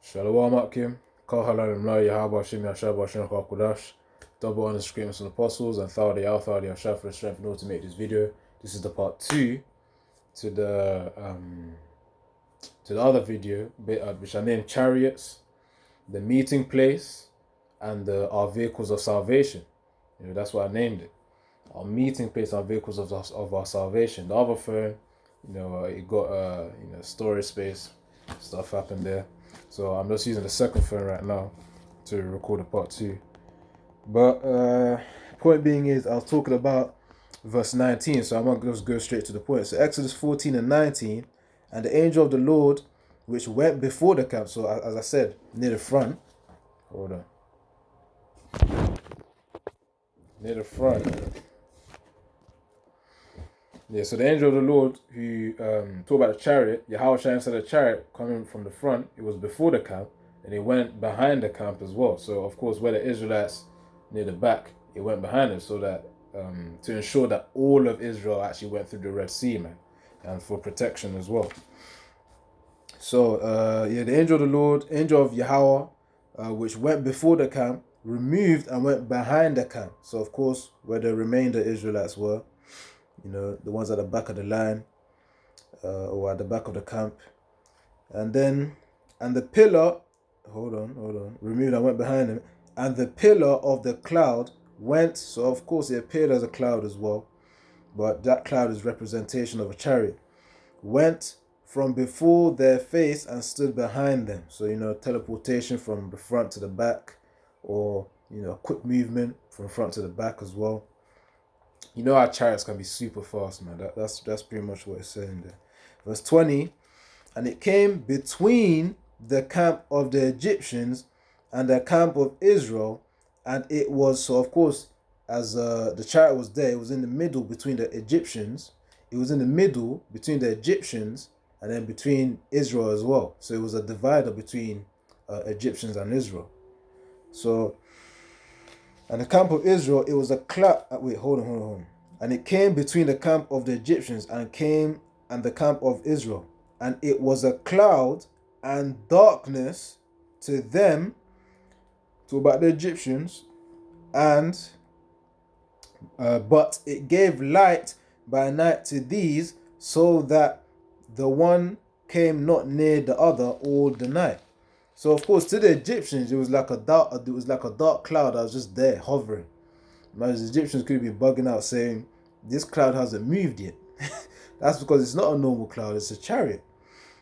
Shalom Akim, Kal Halal Imla Yahaba Shim Yashab Hashem Kakudash, double honor screams from the apostles, and Thawdi Al Thawdi Yashab for the strength in order to make this video. This is the part 2 to the other video, which I named Chariots, the meeting place, and our vehicles of salvation. That's what I named it. Our meeting place, our vehicles of our salvation. The other phone, it got storage space, stuff happened there. So I'm just using the second phone right now to record a part 2. But point being is, I was talking about verse 19, so I'm going to just go straight to the point. So Exodus 14 and 19, and the angel of the Lord, which went before the camp, so as I said, near the front, hold on, near the front. Yeah, so the angel of the Lord who talked about the chariot, Yahweh said the chariot coming from the front, it was before the camp, and it went behind the camp as well. So of course, where the Israelites near the back, it went behind them, so that to ensure that all of Israel actually went through the Red Sea, man, and for protection as well. So the angel of the Lord, angel of Yahweh, which went before the camp, removed and went behind the camp. So of course, where the remainder Israelites were, the ones at the back of the line, or at the back of the camp. And the pillar, hold on, removed and went behind him. And the pillar of the cloud went, so of course it appeared as a cloud as well, but that cloud is representation of a chariot, went from before their face and stood behind them. So, teleportation from the front to the back, or, quick movement from front to the back as well. Our chariots can be super fast, man. That's pretty much what it's saying there. Verse 20, and it came between the camp of the Egyptians and the camp of Israel, and it was, so of course, as the chariot was there, it was in the middle between the Egyptians. It was in the middle between the Egyptians and then between Israel as well. So it was a divider between Egyptians and Israel. So, and the camp of Israel, it was a cloud. Wait, hold on. And it came between the camp of the Egyptians and the camp of Israel. And it was a cloud and darkness to them, to about the Egyptians, and but it gave light by night to these, so that the one came not near the other all the night. So of course, to the Egyptians, it was like a dark cloud that was just there hovering. Man, the Egyptians could be bugging out saying, this cloud hasn't moved yet. That's because it's not a normal cloud, it's a chariot.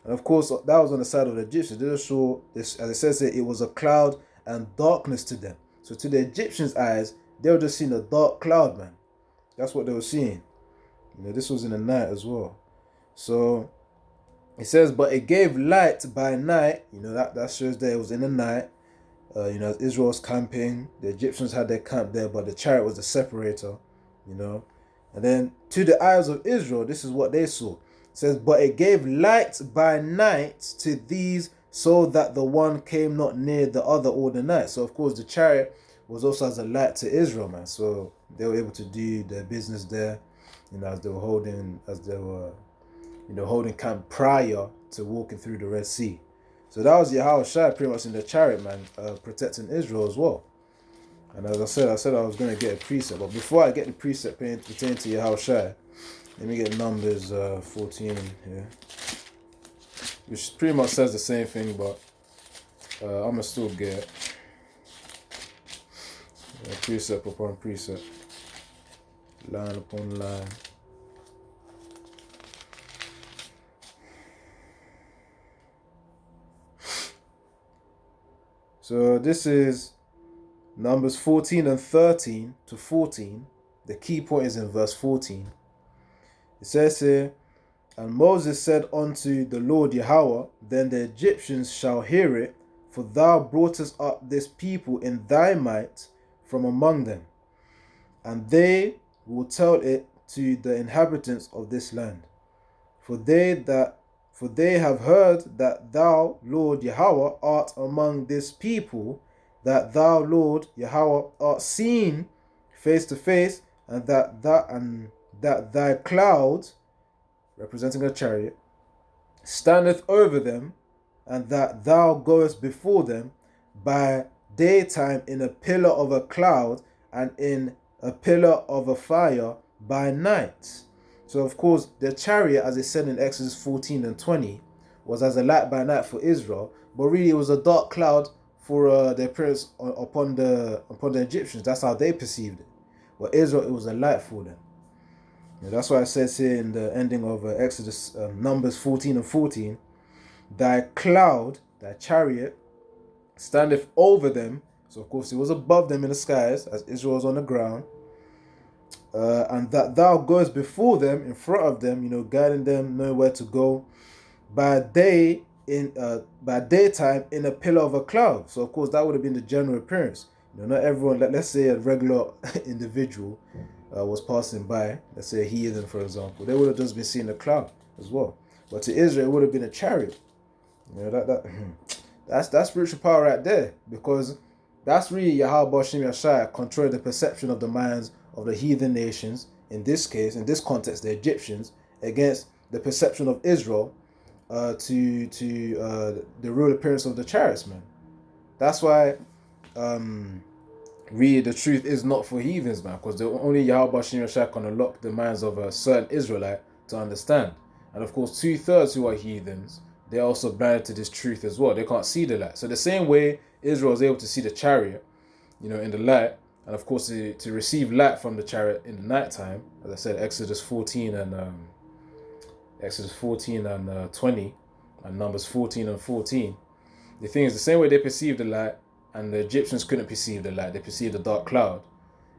And of course, that was on the side of the Egyptians. They just saw this, as it says here, it was a cloud and darkness to them. So to the Egyptians' eyes, they were just seeing a dark cloud, man. That's what they were seeing. This was in the night as well. So it says, but it gave light by night. That shows that it was in the night. As Israel was camping, the Egyptians had their camp there, but the chariot was the separator. And then to the eyes of Israel, this is what they saw. It says, but it gave light by night to these, so that the one came not near the other all the night. So of course the chariot was also as a light to Israel, man. So they were able to do their business there, as they were holding camp prior to walking through the Red Sea. So that was Yahweh Shai pretty much in the chariot, man, protecting Israel as well. And as I said I was going to get a precept. But before I get the precept pertaining to Yahweh Shai, let me get Numbers 14 here. Which pretty much says the same thing, but I'm going to still get precept upon precept, line upon line. So this is Numbers 14 and 13 to 14. The key point is in verse 14. It says here, and Moses said unto the Lord Yahweh, then the Egyptians shall hear it, for thou broughtest up this people in thy might from among them, and they will tell it to the inhabitants of this land. For they have heard that thou, Lord Yahweh, art among this people, that thou, Lord Yahweh, art seen face to face, and that thy cloud, representing a chariot, standeth over them, and that thou goest before them by daytime in a pillar of a cloud and in a pillar of a fire by night. So, of course, the chariot, as it said in Exodus 14 and 20, was as a light by night for Israel, but really it was a dark cloud for the appearance upon the Egyptians. That's how they perceived it. But Israel, it was a light for them. That's why it says here in the ending of Exodus, Numbers 14 and 14, thy cloud, thy chariot, standeth over them. So, of course, it was above them in the skies as Israel was on the ground. And that thou goest before them, in front of them, guiding them, knowing where to go. By daytime in a pillar of a cloud. So, of course, that would have been the general appearance. Not everyone. Let's say a regular individual was passing by. Let's say a heathen, for example. They would have just been seeing a cloud as well. But to Israel, it would have been a chariot. That's spiritual power right there, because that's really Yahweh Shem Yashai controlling the perception of the minds of the heathen nations, in this case, in this context, the Egyptians, against the perception of Israel to the real appearance of the chariots, man. That's why really the truth is not for heathens, man, because the only Yahweh Shem Yashai can unlock the minds of a certain Israelite to understand. And of course, 2/3 who are heathens, they're also blinded to this truth as well. They can't see the light. So the same way Israel was able to see the chariot, in the light, and of course to receive light from the chariot in the nighttime, as I said, Exodus 14 and 20, and Numbers 14 and 14. The thing is, the same way they perceived the light, and the Egyptians couldn't perceive the light, they perceived the dark cloud.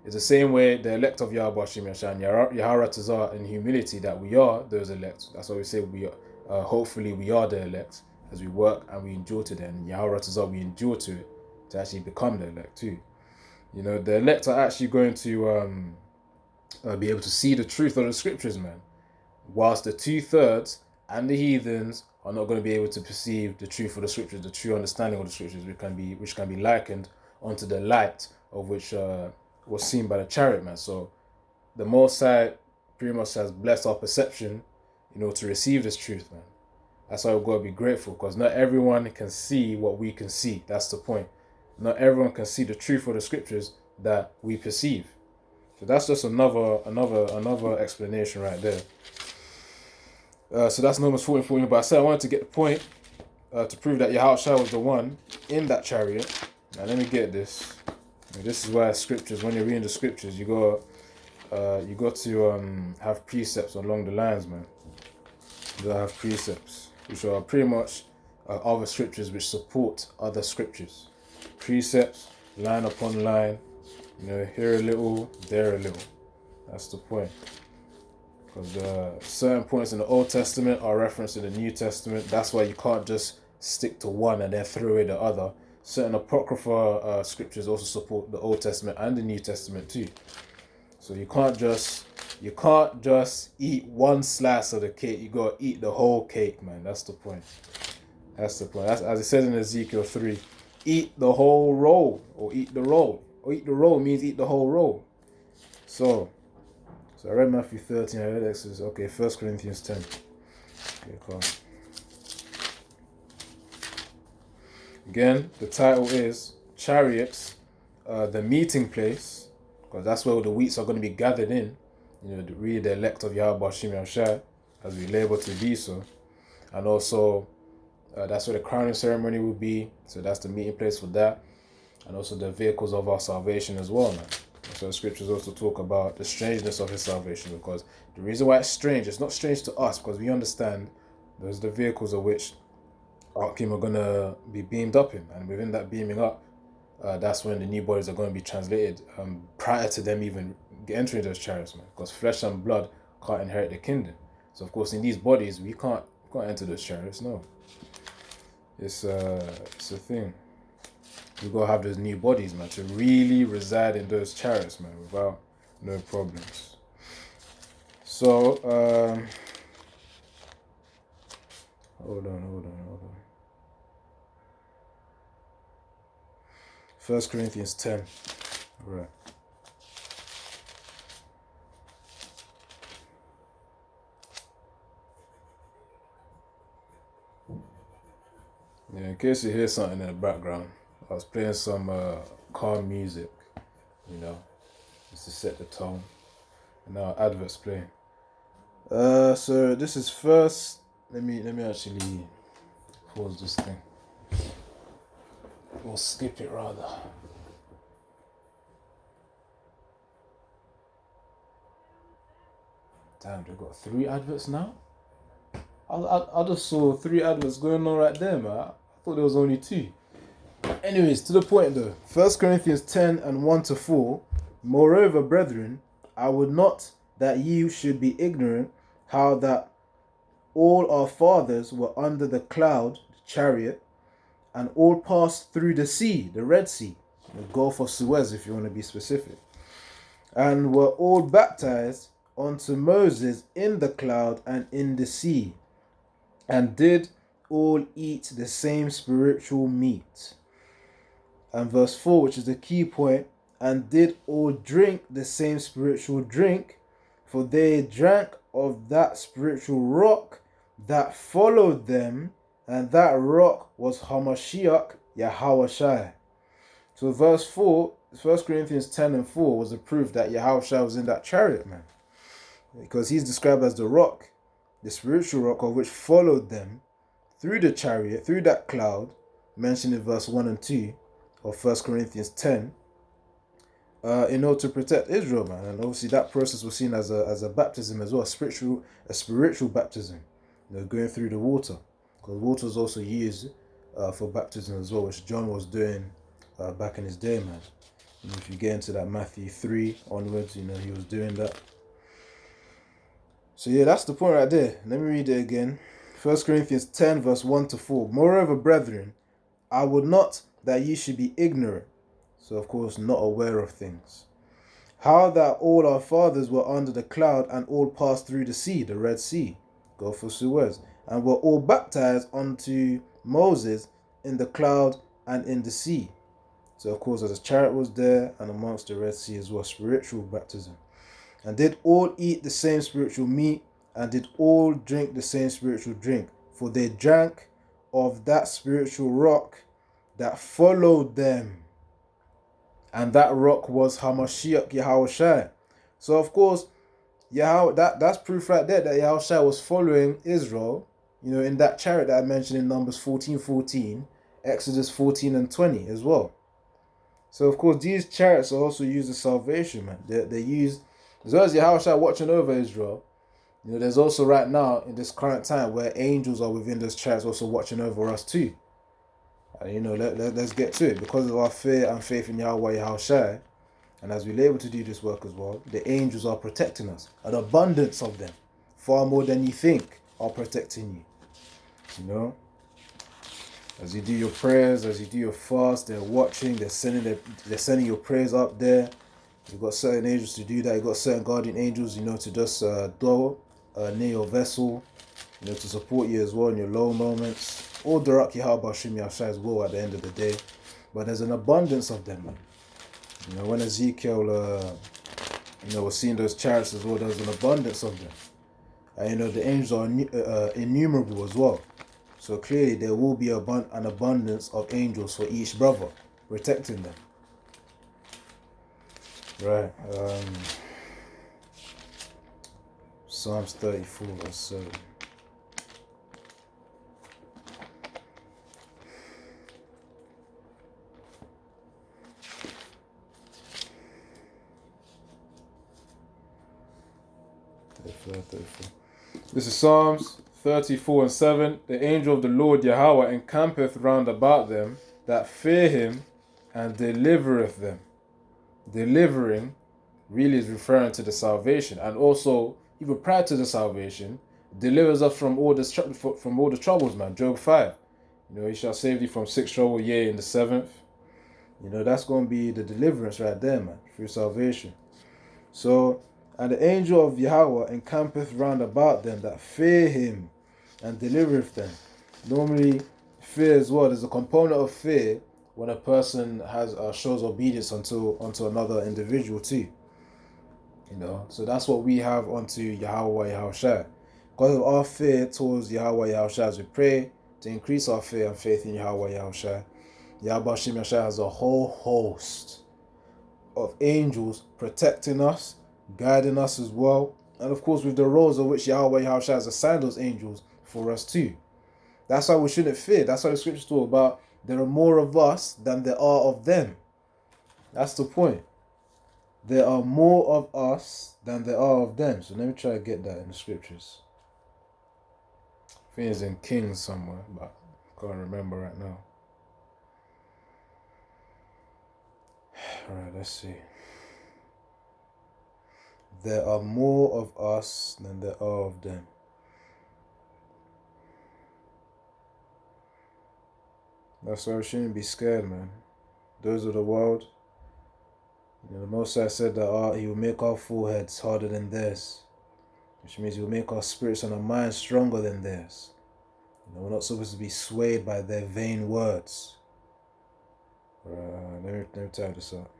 It's the same way the elect of Yahweh Shem Yashai and Yahara Tazar in humility that we are those elect. That's why we say we are, hopefully we are the elect as we work and we endure to them. And Yahara Tazar, we endure to it to actually become the elect too. The elect are actually going to be able to see the truth of the scriptures, man. Whilst the 2/3 and the heathens are not going to be able to perceive the truth of the scriptures, the true understanding of the scriptures, which can be likened onto the light of which was seen by the chariot, man. So the Most High pretty much has blessed our perception, to receive this truth, man. That's why we've got to be grateful, because not everyone can see what we can see. That's the point. Not everyone can see the truth of the scriptures that we perceive. So that's just another explanation right there. So that's Numbers 14 14. But I said I wanted to get the point to prove that Yahushua was the one in that chariot. Now let me get this. This is why scriptures, when you're reading the scriptures, you got to have precepts along the lines, man. You gotta have precepts, which are pretty much other scriptures which support other scriptures. Precepts, line upon line. Here a little, there a little. That's the point. Because certain points in the Old Testament are referenced in the New Testament. That's why you can't just stick to one and then throw away the other. Certain apocrypha scriptures also support the Old Testament and the New Testament too. So you can't just eat one slice of the cake. You gotta eat the whole cake, man. That's the point. That's as it says in Ezekiel 3. Eat the whole roll, or eat the roll. Or eat the roll means eat the whole roll. So I read Matthew 13, I read Exodus. Okay, 1 Corinthians 10. Okay, cool. Again, the title is Chariots, the meeting place, because that's where the wheats are going to be gathered in. Really the elect of Yahweh Shem Yashai, as we label to be so. And also, that's where the crowning ceremony will be. So that's the meeting place for that. And also the vehicles of our salvation as well, man. So the scriptures also talk about the strangeness of his salvation, because the reason why it's strange, it's not strange to us, because we understand those are the vehicles of which Arkim are going to be beamed up in. And within that beaming up, that's when the new bodies are going to be translated prior to them even entering those chariots, man. Because flesh and blood can't inherit the kingdom. So of course in these bodies, we can't enter those chariots, no. It's a thing. We gotta have those new bodies, man, to really reside in those chariots, man, without no problems. So, hold on. 1 Corinthians 10. All right. Yeah, in case you hear something in the background, I was playing some calm music, just to set the tone. And now adverts playing. So this is first. Let me actually pause this thing. Or skip it rather. Damn, they've got 3 adverts now? I just saw 3 adverts going on right there, man. I thought there was only 2. Anyways, to the point though. 1 Corinthians 10 and 1 to 4. Moreover, brethren, I would not that you should be ignorant how that all our fathers were under the cloud, the chariot, and all passed through the sea, the Red Sea, the Gulf of Suez if you want to be specific, and were all baptized unto Moses in the cloud and in the sea, and did all eat the same spiritual meat. And verse 4, which is the key point, and did all drink the same spiritual drink, for they drank of that spiritual rock that followed them, and that rock was Hamashiach Yahushua. So verse 4, 1 Corinthians 10 and 4 was a proof that Yahushua was in that chariot, man. Because he's described as the rock, the spiritual rock of which followed them through the chariot, through that cloud, mentioned in verse 1 and 2 of 1 Corinthians 10, in order to protect Israel, man. And obviously that process was seen as a baptism as well, a spiritual baptism, going through the water. Because water was also used for baptism as well, which John was doing back in his day, man. And if you get into that Matthew 3 onwards, he was doing that. So yeah, that's the point right there. Let me read it again. 1 Corinthians 10 verse 1 to 4. Moreover, brethren, I would not that ye should be ignorant, so of course not aware of things, how that all our fathers were under the cloud and all passed through the sea, the Red Sea, Gulf of Suez, and were all baptized unto Moses in the cloud and in the sea. So of course as a chariot was there and amongst the Red Sea as well, spiritual baptism. And did all eat the same spiritual meat, and did all drink the same spiritual drink, for they drank of that spiritual rock that followed them, and that rock was Hamashiach Yahushua. So of course, that's proof right there that Yahushua was following Israel, in that chariot that I mentioned in Numbers 14:14, Exodus 14 and 20 as well. So of course, these chariots are also used as salvation, man. They're used, as well as Yahushua watching over Israel. There's also right now, in this current time, where angels are within those chariots also watching over us too. And let's get to it. Because of our fear and faith in Yahweh Yahushua, and as we're able to do this work as well, the angels are protecting us. An abundance of them, far more than you think, are protecting you. As you do your prayers, as you do your fast, they're watching, they're sending your prayers up there. You've got certain angels to do that. You've got certain guardian angels, to just dwell near your vessel, to support you as well in your low moments. All Darak Yahweh Bashim Yahshai as well at the end of the day. But there's an abundance of them, man. When Ezekiel, was seeing those chariots as well, there's an abundance of them. And, the angels are innumerable as well. So clearly there will be an abundance of angels for each brother, protecting them. Right. Psalms 34 verse 7. This is Psalms 34 and 7. The angel of the Lord Yahweh encampeth round about them that fear him, and delivereth them. Delivering really is referring to the salvation, and also even prior to the salvation, delivers us from all the troubles, man. Job 5. He shall save thee from 6 trouble, yea, in the 7th. That's going to be the deliverance right there, man, through salvation. So, and the angel of Yahweh encampeth round about them that fear him, and delivereth them. Normally, fear as well. There's a component of fear when a person has shows obedience unto another individual too. So that's what we have unto Yahweh Yahushua. Because of our fear towards Yahweh Yahushua as we pray, to increase our fear and faith in Yahweh Yahushua, Yahweh Shem Yahshua has a whole host of angels protecting us, guiding us as well. And of course, with the roles of which Yahweh Yahushua has assigned those angels for us too. That's why we shouldn't fear. That's why the scriptures talk about there are more of us than there are of them. That's the point. There are more of us than there are of them. So let me try to get that in the scriptures. I think it's in Kings somewhere, but I can't remember right now. Alright, let's see. There are more of us than there are of them. That's why we shouldn't be scared, man. Those of the world, the Most High said that He will make our foreheads harder than theirs, which means He will make our spirits and our minds stronger than theirs. We're not supposed to be swayed by their vain words. Let me type this out.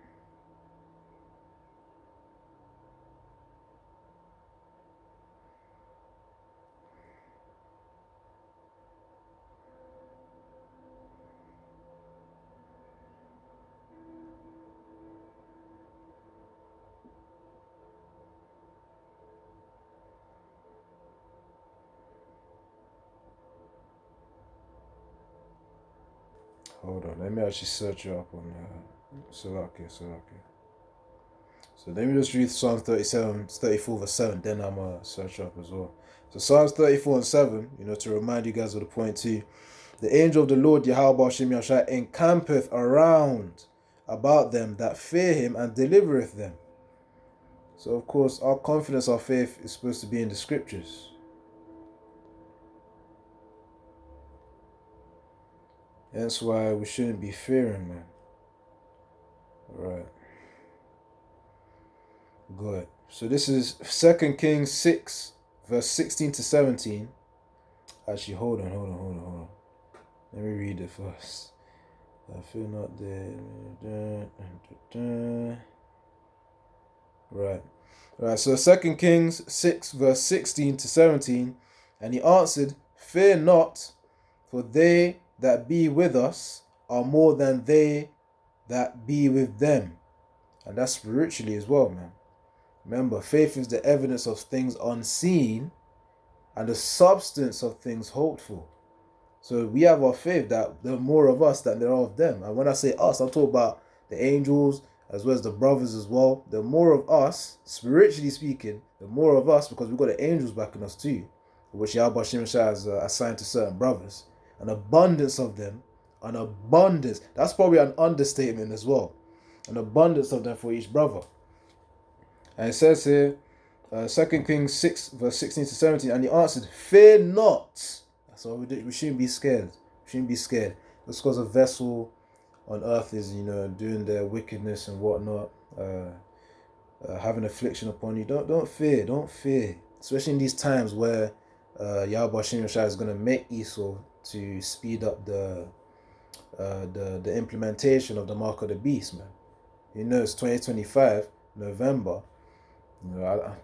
Hold on, let me actually search it up on Salakia. So let me just read Psalms 37, 34 verse 7, then I'm going to search up as well. So Psalms 34 and 7, to remind you guys of the point too. The angel of the Lord, Yahweh Shem Yahshua, encampeth around about them that fear Him and delivereth them. So of course, our confidence, our faith is supposed to be in the scriptures. That's why we shouldn't be fearing, man. Alright. Good. So this is 2 Kings 6, verse 16 to 17. Actually, hold on. Let me read it first. I feel not there. Right. So 2 Kings 6, verse 16 to 17. And he answered, Fear not, for they that be with us are more than they that be with them. And that's spiritually as well, man. Remember, faith is the evidence of things unseen and the substance of things hoped for. So we have our faith that there are more of us than there are of them. And when I say us, I'm talking about the angels as well as the brothers as well. There are more of us, spiritually speaking, there are more of us because we've got the angels backing us too, which Yahweh Shem Shai has assigned to certain brothers. An abundance of them, an abundance. That's probably an understatement as well. An abundance of them for each brother. And it says here, 2 Kings 6, verse 16 to 17, and he answered, Fear not. That's all we shouldn't be scared. We shouldn't be scared. Just because a vessel on earth is, doing their wickedness and whatnot, having affliction upon you. Don't fear. Especially in these times where Yahweh Shem Yahshua is going to make Esau to speed up the implementation of the mark of the beast, man. It's 2025, November.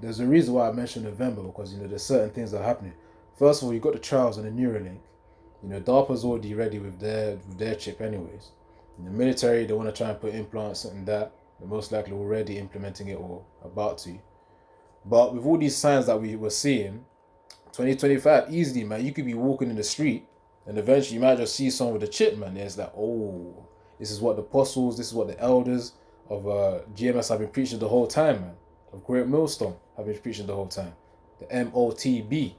There's a reason why I mentioned November, because there's certain things that are happening. First of all, you got the trials on the Neuralink. DARPA's already ready with their chip anyways. In the military, they want to try and put implants and that. They're most likely already implementing it or about to. But with all these signs that we were seeing, 2025, easily, man, you could be walking in the street and eventually you might just see someone with a chip, man. It's like, oh, this is what the apostles, this is what the elders of GMS have been preaching the whole time, man. Of Great Millstone have been preaching the whole time. The MOTB.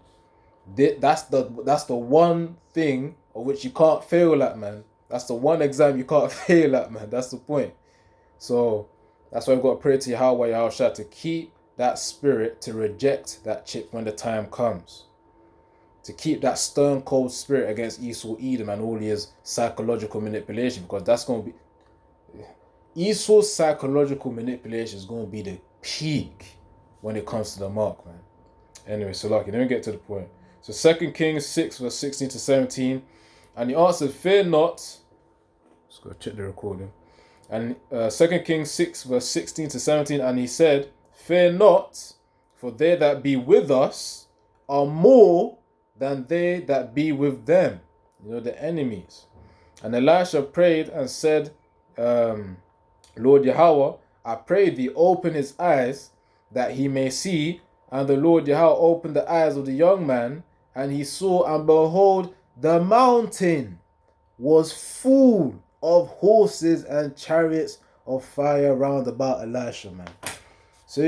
That's the one thing of which you can't fail at, man. That's the one exam you can't fail at, man. That's the point. So that's why we've got to pray to Yahweh Yahushua to keep that spirit, to reject that chip when the time comes. To keep that stern cold spirit against Esau, Edom, and all his psychological manipulation, because that's going to be Esau's psychological manipulation is going to be the peak when it comes to the mark, man. Anyway, so let me get to the point. So 2 Kings 6, verse 16 to 17, and he answered, Fear not. Let's go check the recording. And 2 Kings 6, verse 16 to 17, and he said, Fear not, for they that be with us are more than they that be with them. the enemies. And Elisha prayed and said, Lord Yahweh, I pray thee, open his eyes that he may see. And the Lord Yahweh opened the eyes of the young man, and he saw, and behold, the mountain was full of horses and chariots of fire round about Elisha, man. So,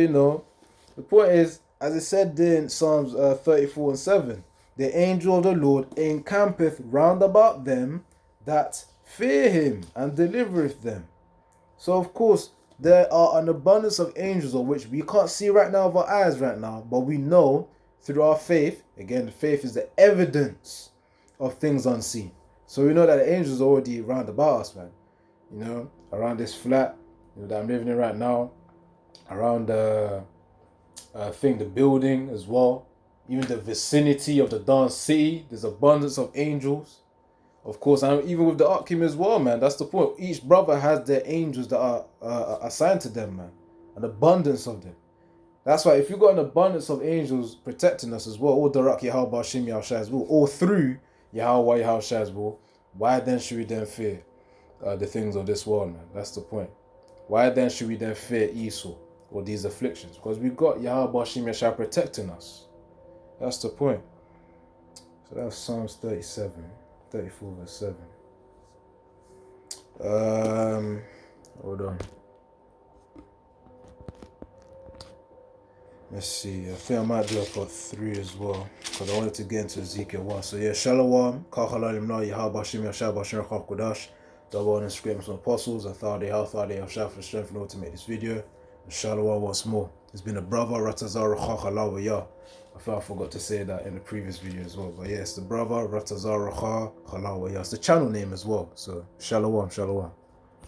the point is, as it said in Psalms 34:7, the angel of the Lord encampeth round about them that fear him and delivereth them. So, of course, there are an abundance of angels of which we can't see right now with our eyes right now, but we know through our faith. Again, faith is the evidence of things unseen. So we know that the angels are already round about us, man. Around this flat that I'm living in right now, around the building as well, even the vicinity of the Darn City, there's abundance of angels. Of course, and even with the Arkim as well, man. That's the point. Each brother has their angels that are assigned to them, man. An abundance of them. That's why if you got an abundance of angels protecting us as well, all Darak Yahweh Bashim Yahushua as well, all through Yahweh Yahushua as well, why then should we then fear the things of this world, man? That's the point. Why then should we then fear Esau or these afflictions? Because we got Yahweh Bashim Yahushua protecting us. That's the point. So that's Psalms 34 verse 7. Hold on. Let's see. I think I might do a part 3 as well, because I wanted to get into Ezekiel 1. So yeah, Shalom. Kachalalim na Yahweh Bashim Yashab Bashim Rachaf Kodash. Double on Instagram some apostles and Thade Yashab for strength in order to make this video. And Shalom once more. It's been a brother Ratazar Chachalawaya. I thought I forgot to say that in the previous video as well. But yeah, it's the brother Ratazar Chachalawaya. It's the channel name as well. So Shalom.